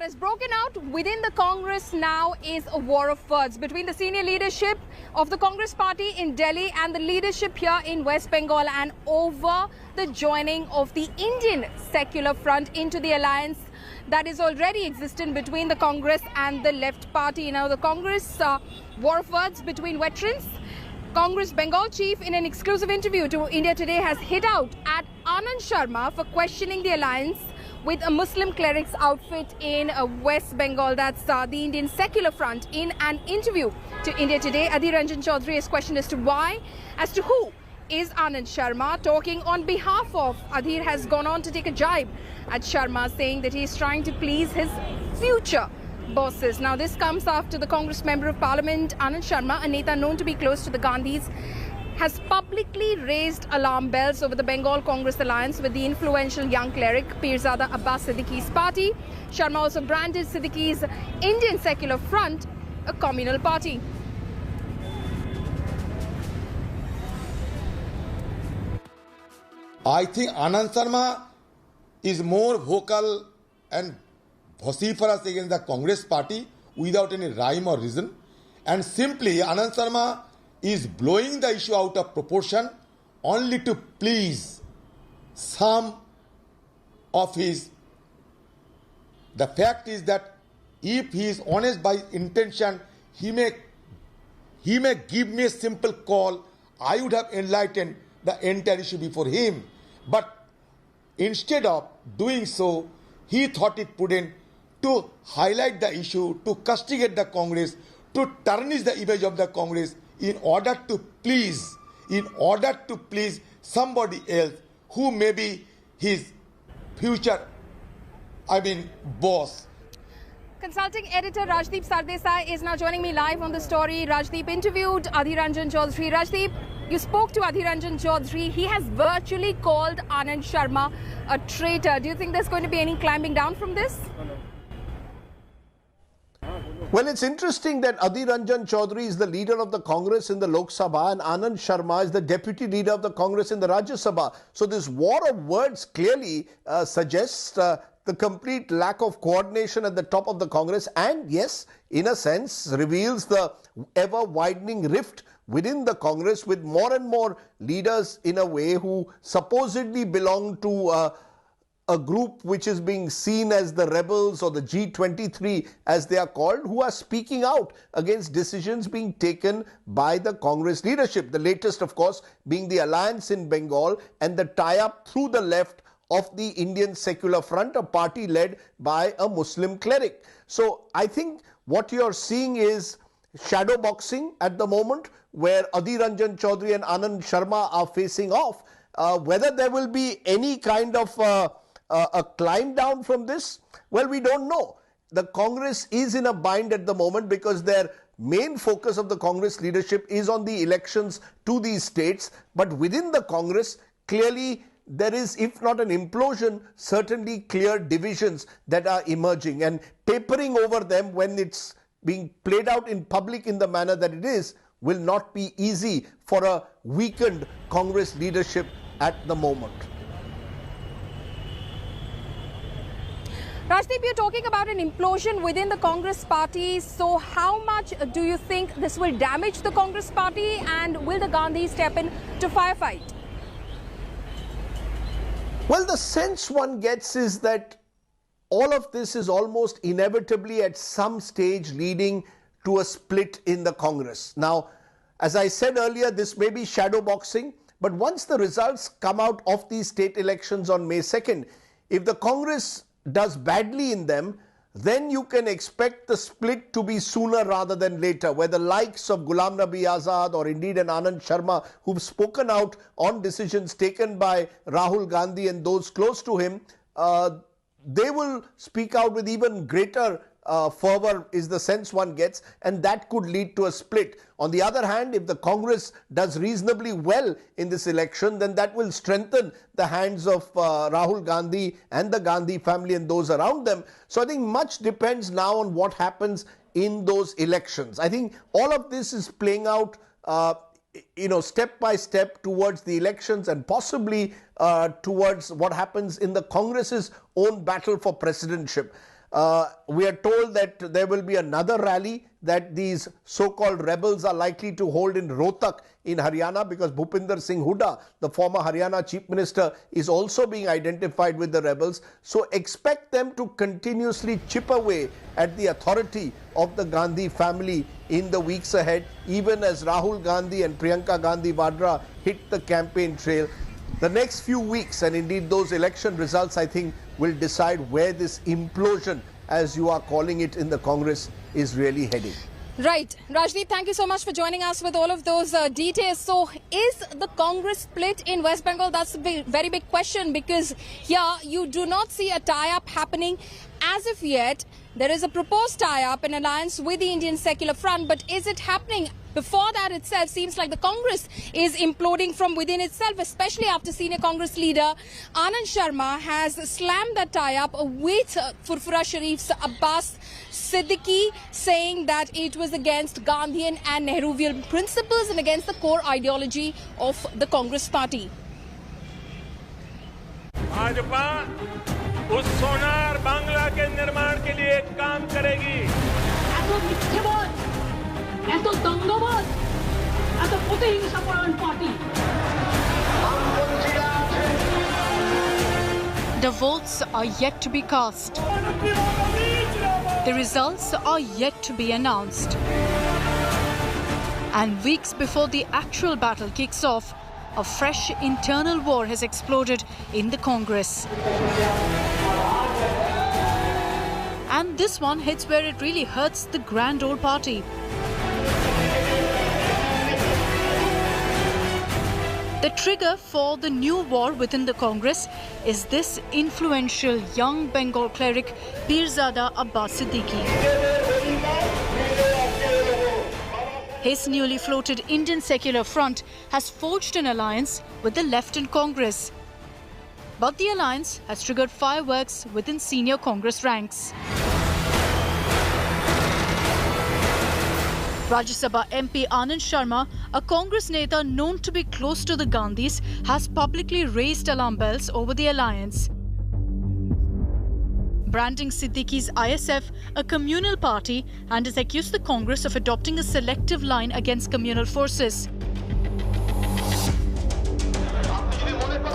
What has broken out within the Congress now is a war of words between the senior leadership of the Congress party in Delhi and the leadership here in West Bengal, and over the joining of the Indian Secular Front into the alliance that is already existent between the Congress and the left party. Now the Congress war of words between veterans. Congress Bengal chief in an exclusive interview to India Today has hit out at Anand Sharma for questioning the alliance with a Muslim cleric's outfit in West Bengal. That's the Indian Secular Front. In an interview to India Today, Adhir Ranjan Chaudhary is questioned as to who is Anand Sharma. Talking on behalf of Adhir has gone on to take a jibe at Sharma, saying that he is trying to please his future bosses. Now this comes after the Congress Member of Parliament Anand Sharma, a Neta known to be close to the Gandhis, has publicly raised alarm bells over the Bengal Congress alliance with the influential young cleric Pirzada Abbas Siddiqui's party. Sharma also branded Siddiqui's Indian Secular Front a communal party. I think Anand Sharma is more vocal and vociferous against the Congress party without any rhyme or reason, and simply Anand Sharma is blowing the issue out of proportion only to please some of his. The fact is that if he is honest by intention, he may give me a simple call. I would have enlightened the entire issue before him. But instead of doing so, he thought it prudent to highlight the issue, to castigate the Congress, to tarnish the image of the Congress in order to please somebody else who may be his future, boss. Consulting editor Rajdeep Sardesai is now joining me live on the story. Rajdeep interviewed Adhir Ranjan Chaudhary. Rajdeep, you spoke to Adhir Ranjan Chaudhary. He has virtually called Anand Sharma a traitor. Do you think there's going to be any climbing down from this? Well, it's interesting that Adhir Ranjan Chaudhary is the leader of the Congress in the Lok Sabha and Anand Sharma is the deputy leader of the Congress in the Rajya Sabha. So this war of words clearly suggests the complete lack of coordination at the top of the Congress, and yes, in a sense, reveals the ever-widening rift within the Congress, with more and more leaders in a way who supposedly belong to a group which is being seen as the rebels, or the G23 as they are called, who are speaking out against decisions being taken by the Congress leadership. The latest, of course, being the alliance in Bengal and the tie-up through the left of the Indian Secular Front, a party led by a Muslim cleric. So I think what you're seeing is shadow boxing at the moment, where Adhir Ranjan Chaudhary and Anand Sharma are facing off. Whether there will be any kind of a climb down from this, well, we don't know. The Congress is in a bind at the moment because their main focus of the Congress leadership is on the elections to these states. But within the Congress, clearly there is, if not an implosion, certainly clear divisions that are emerging, and papering over them when it's being played out in public in the manner that it is will not be easy for a weakened Congress leadership at the moment. Rajdeep, you're talking about an implosion within the Congress party. So how much do you think this will damage the Congress party, and will the Gandhis step in to firefight? Well, the sense one gets is that all of this is almost inevitably at some stage leading to a split in the Congress. Now, as I said earlier, this may be shadow boxing, but once the results come out of these state elections on May 2nd, if the Congress does badly in them, then you can expect the split to be sooner rather than later, where the likes of Ghulam Nabi Azad or indeed an Anand Sharma, who've spoken out on decisions taken by Rahul Gandhi and those close to him, they will speak out with even greater fervor, is the sense one gets, and that could lead to a split. On the other hand, if the Congress does reasonably well in this election, then that will strengthen the hands of Rahul Gandhi and the Gandhi family and those around them. So I think much depends now on what happens in those elections. I think all of this is playing out step by step towards the elections, and possibly towards what happens in the Congress's own battle for presidentship. We are told that there will be another rally that these so-called rebels are likely to hold in Rohtak in Haryana, because Bhupinder Singh Hooda, the former Haryana Chief Minister, is also being identified with the rebels. So expect them to continuously chip away at the authority of the Gandhi family in the weeks ahead, even as Rahul Gandhi and Priyanka Gandhi Vadra hit the campaign trail. The next few weeks, and indeed those election results, I think, will decide where this implosion, as you are calling it in the Congress, is really heading. Right. Rajdeep, thank you so much for joining us with all of those details. So, is the Congress split in West Bengal? That's a very big question, because here you do not see a tie-up happening as of yet. There is a proposed tie-up, an alliance with the Indian Secular Front, but is it happening? Before that itself, seems like the Congress is imploding from within itself, especially after senior Congress leader Anand Sharma has slammed that tie-up with Furfura Sharif's Abbas Siddiqui, saying that it was against Gandhian and Nehruvian principles and against the core ideology of the Congress party. Bhajpa उस सोनार बांग्ला के निर्माण के लिए काम करेगी। এত মিথ্যেবাদ, এত দঙ্গবাদ, এত প্রতিহিংসাপরায়ণ party. The votes are yet to be cast. The results are yet to be announced. And weeks before the actual battle kicks off, a fresh internal war has exploded in the Congress. And this one hits where it really hurts the grand old party. The trigger for the new war within the Congress is this influential young Bengal cleric Pirzada Abbas Siddiqui. His newly floated Indian Secular Front has forged an alliance with the left in Congress. But the alliance has triggered fireworks within senior Congress ranks. Rajya Sabha MP Anand Sharma, a Congress neta known to be close to the Gandhis, has publicly raised alarm bells over the alliance, branding Siddiqui's ISF a communal party, and has accused the Congress of adopting a selective line against communal forces.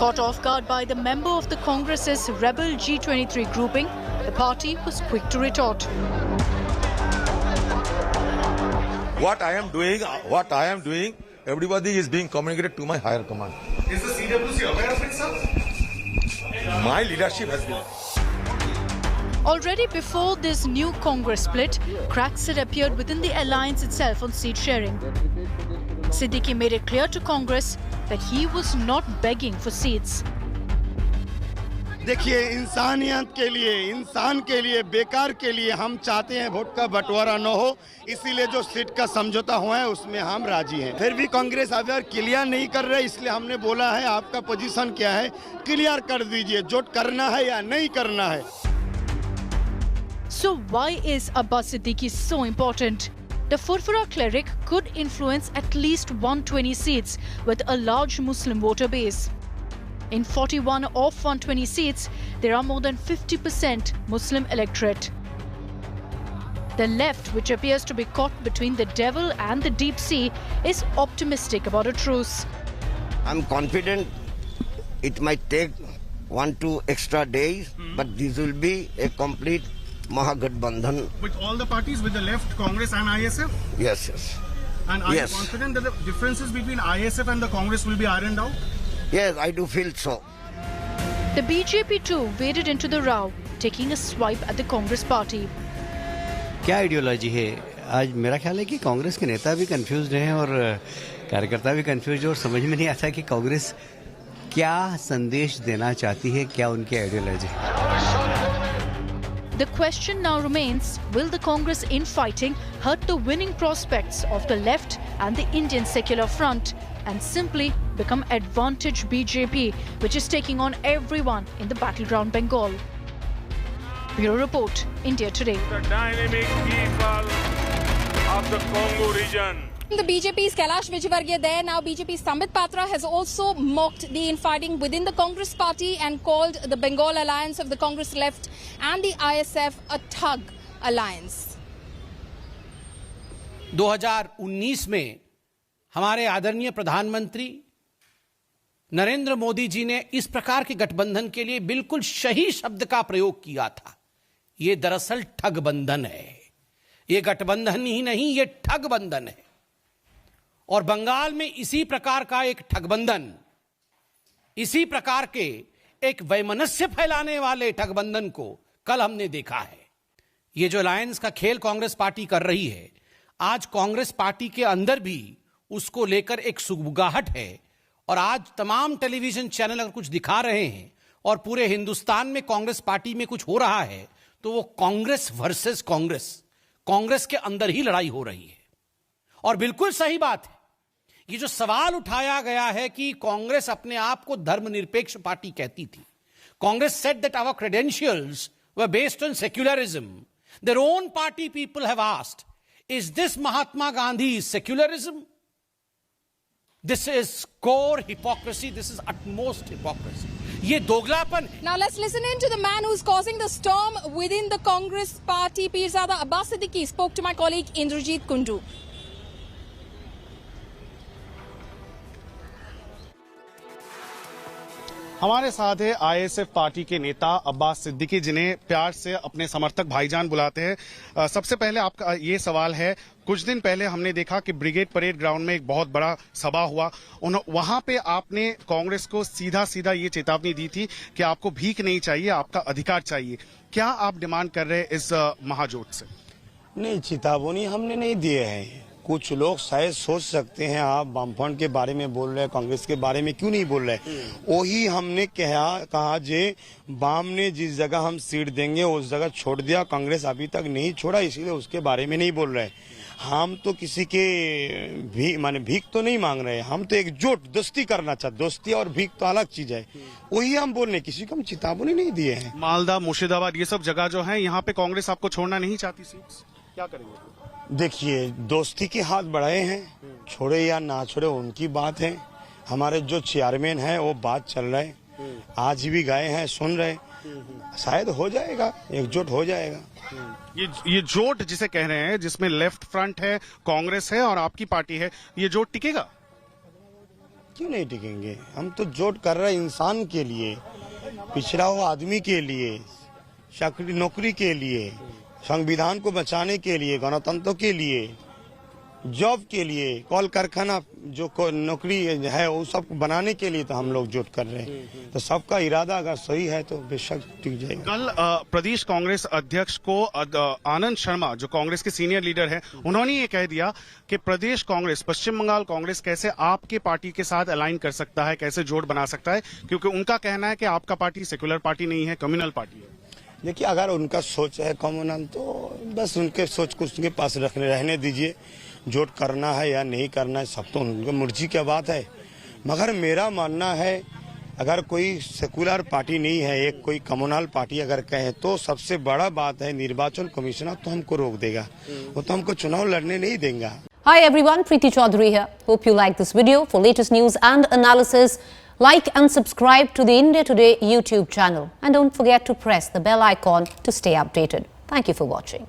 Caught off guard by the member of the Congress's rebel G23 grouping, the party was quick to retort. What I am doing, everybody is being communicated to my higher command. Is the CWC aware of itself? My leadership has been. Already before this new Congress split, cracks had appeared within the alliance itself on seat sharing. Siddiqui made it clear to Congress that he was not begging for seats. देखिए, इंसानियत के लिए, इंसान के लिए, बेकार के लिए हम चाहते हैं वोट का बंटवारा न हो, इसीलिए जो सीट का समझौता हुआ है उसमें हम राजी हैं। फिर भी कांग्रेस अगर क्लियर नहीं कर रहे, इसलिए हमने बोला है आपका पोजीशन क्या है, क्लियर कर दीजिए, जोट करना है या नहीं करना है। So why is Abbas Siddiqui so important? The Furfura cleric could influence at least 120 seats with a large Muslim voter base. In 41 of 120 seats, there are more than 50% Muslim electorate. The left, which appears to be caught between the devil and the deep sea, is optimistic about a truce. I'm confident it might take 1-2 extra days, but this will be a complete Mahagathbandhan. With all the parties, with the left, Congress and ISF? Yes, yes. And are Yes. you confident that the differences between ISF and the Congress will be ironed out? Yes, I do feel so. The BJP too waded into the row, taking a swipe at the Congress party. क्या ideology है? आज मेरा ख्याल है कि कांग्रेस के नेता भी कंफ्यूज हैं और कार्यकर्ता भी कंफ्यूज हैं और समझ में नहीं आता कि कांग्रेस क्या संदेश देना चाहती है, क्या उनकी आइडियोलॉजी है। The question now remains, will the Congress infighting hurt the winning prospects of the left and the Indian Secular Front and simply become advantage BJP, which is taking on everyone in the battleground Bengal? Bureau Report, India Today. The dynamic people of the Congo region. The BJP's Kailash Vijayvargiya there. Now BJP's Sambit Patra has also mocked the infighting within the Congress party and called the Bengal alliance of the Congress left and the ISF a thug alliance. 2019 में हमारे आदरणीय प्रधानमंत्री नरेंद्र मोदी जी ने इस प्रकार के गठबंधन के लिए बिल्कुल सही शब्द का प्रयोग किया था। यह दरअसल ठगबंधन है। यह गठबंधन ही नहीं, यह ठगबंधन है। और बंगाल में इसी प्रकार का एक ठगबंधन, इसी प्रकार के एक वैमनस्य फैलाने वाले ठगबंधन को कल हमने देखा है। यह जो अलायंस का खेल कांग्रेस पार्टी कर रही है, आज कांग्रेस पार्टी के अंदर भी उसको लेकर एक सुगबुगाहट है। और आज तमाम टेलीविजन चैनल अगर कुछ दिखा रहे हैं और पूरे हिंदुस्तान में कांग्रेस पार्टी में कुछ हो रहा है, तो वो कांग्रेस वर्सेस कांग्रेस, कांग्रेस के अंदर ही लड़ाई हो रही है। और बिल्कुल सही बात है, ये जो सवाल उठाया गया है कि कांग्रेस अपने आप को धर्मनिरपेक्ष पार्टी कहती थी। Congress said that our credentials were based on secularism. Their own party people have asked, is this Mahatma Gandhi secularism? This is core hypocrisy. This is utmost hypocrisy. ये दोगलापन है। Now let's listen in to the man who's causing the storm within the Congress party. Pirzada Abbas Siddiqui spoke to my colleague Indrajit Kundu. हमारे साथ है ISF party के नेता अब्बास सिद्दीकी, जिन्हें प्यार से अपने समर्थक भाईजान बुलाते हैं। सबसे पहले आपका ये सवाल है, कुछ दिन पहले हमने देखा कि ब्रिगेड परेड ग्राउंड में एक बहुत बड़ा सभा हुआ, वहां पे आपने कांग्रेस को सीधा सीधा ये चेतावनी दी थी कि आपको भीख नहीं चाहिए, आपका अधिकार चाहिए। क्या आप डिमांड कर रहे हैं इस महाजोट से? नहीं, चेतावनी हमने नहीं दिए हैं। कुछ लोग शायद सोच सकते हैं आप वामफ्रंट के बारे में बोल रहे हैं, कांग्रेस के बारे में क्यों नहीं बोल रहे। वही हमने कहा जे वाम ने जिस जगह हम सीट देंगे उस जगह छोड़ दिया, कांग्रेस अभी तक नहीं छोड़ा, इसीलिए उसके बारे में नहीं बोल रहे। हम तो किसी के भीख तो नहीं मांग रहे, हम तो एकजुट दोस्ती करना चाहते। दोस्ती और भीख तो अलग चीज है, वही हम बोल रहे, किसी को हम चेतावनी नहीं दिए हैं। मालदा, मुर्शिदाबाद, ये सब जगह जो है, यहाँ पे कांग्रेस आपको छोड़ना नहीं चाहती सीट्स, क्या करेंगे? देखिए, दोस्ती के हाथ बढ़ाए हैं, छोड़े या ना छोड़े उनकी बात है। हमारे जो चेयरमैन है वो बात चल रहा है, आज भी गए हैं, सुन रहे, शायद हो जाएगा, एकजुट हो जाएगा। ये जोट जिसे कह रहे हैं, जिसमें लेफ्ट फ्रंट है, कांग्रेस है और आपकी पार्टी है, ये जोट टिकेगा? क्यों नहीं टिकेंगे? हम तो जोट कर रहे हैं इंसान के लिए, पिछड़ा हुआ आदमी के लिए, चाकरी नौकरी के लिए, संविधान को बचाने के लिए, गणतंत्र के लिए, जॉब के लिए, कॉल कारखाना जो नौकरी है वो सब बनाने के लिए तो हम लोग जोट कर रहे हैं। तो सबका इरादा अगर सही है तो बेशक टिक जाएगा। कल प्रदेश कांग्रेस अध्यक्ष को आनंद शर्मा, जो कांग्रेस के सीनियर लीडर हैं, उन्होंने ये कह दिया कि प्रदेश कांग्रेस, पश्चिम बंगाल कांग्रेस कैसे आपके पार्टी के साथ अलाइन कर सकता है, कैसे जोड़ बना सकता है, क्योंकि उनका कहना है कि आपका पार्टी सेक्युलर पार्टी नहीं है, कम्युनल पार्टी है। देखिए, अगर उनका सोच है कम्युनल तो बस उनके सोच को उसके पास रहने दीजिए। जोट करना है या नहीं करना है सब तो उनकी मर्जी की बात है। मगर मेरा मानना है, अगर कोई सेकुलर पार्टी नहीं है, एक कोई कम्युनल पार्टी अगर कहे तो सबसे बड़ा बात है निर्वाचन कमिश्नर तो हमको रोक देगा, वो तो हमको चुनाव लड़ने नहीं देगा। Hi everyone, Preeti Chaudhary here. Hope you like this video. For latest news and analysis, like and subscribe to the India Today YouTube channel. And don't forget to press the bell icon to stay updated. Thank you for watching.